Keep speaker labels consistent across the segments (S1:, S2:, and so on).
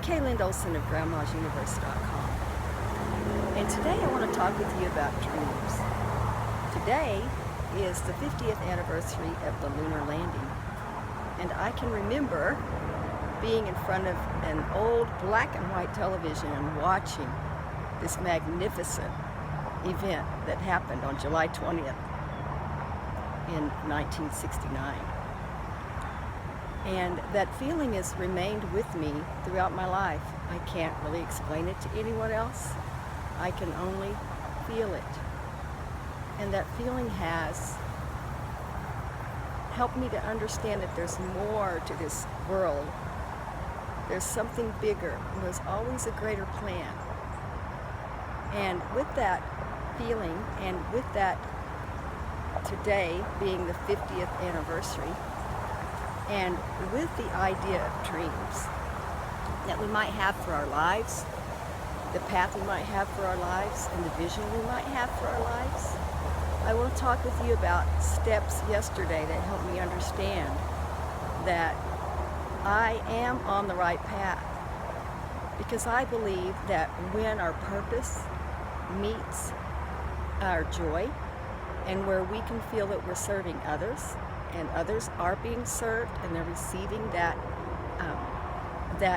S1: Kaylind Olson of grandmasuniverse.com, and today I want to talk with you about dreams. Today is the 50th anniversary of the Lunar Landing, and I can remember being in front of an old black and white television and watching this magnificent event that happened on July 20th in 1969. And that feeling has remained with me throughout my life. I can't really explain it to anyone else. I can only feel it. And that feeling has helped me to understand that there's more to this world. There's something bigger, and there's always a greater plan. And with that feeling, and with that today being the 50th anniversary, and with the idea of dreams that we might have for our lives, the path we might have for our lives, and the vision we might have for our lives, I want to talk with you about steps yesterday that helped me understand that I am on the right path. Because I believe that when our purpose meets our joy, and where we can feel that we're serving others, and others are being served, and they're receiving that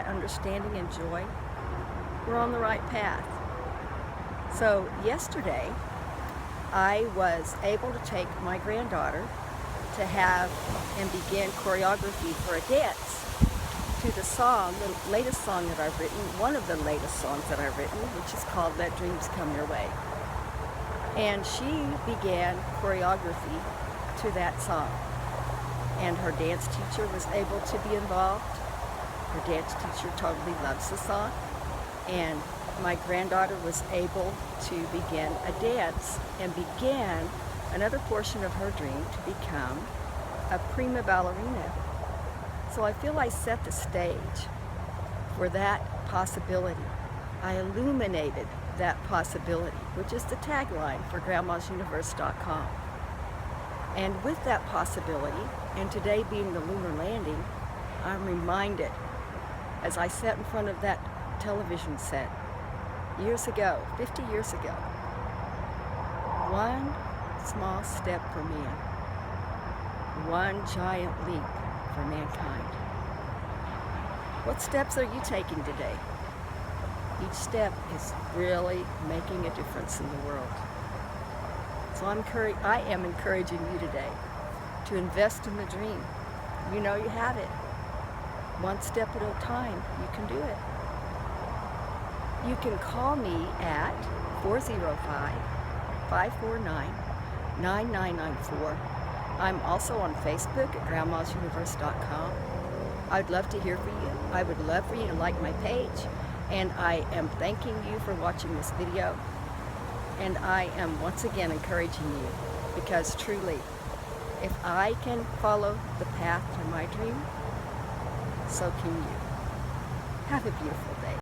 S1: understanding and joy, we're on the right path. So yesterday, I was able to take my granddaughter to have and begin choreography for a dance to the song, the latest song that I've written, one of the latest songs that I've written, which is called Let Dreams Come Your Way. And she began choreography to that song. And her dance teacher was able to be involved. Her dance teacher totally loves the song. And my granddaughter was able to begin a dance and began another portion of her dream to become a prima ballerina. So I feel I set the stage for that possibility. I illuminated that possibility, which is the tagline for grandmasuniverse.com. And with that possibility, and today being the Lunar Landing, I'm reminded, as I sat in front of that television set years ago, 50 years ago, one small step for man, one giant leap for mankind. What steps are you taking today? Each step is really making a difference in the world. So I am encouraging you today to invest in the dream. You know you have it. One step at a time, you can do it. You can call me at 405-549-9994. I'm also on Facebook at grandmasuniverse.com. I'd love to hear from you. I would love for you to like my page. And I am thanking you for watching this video. And I am once again encouraging you, because truly, if I can follow the path to my dream, so can you. Have a beautiful day.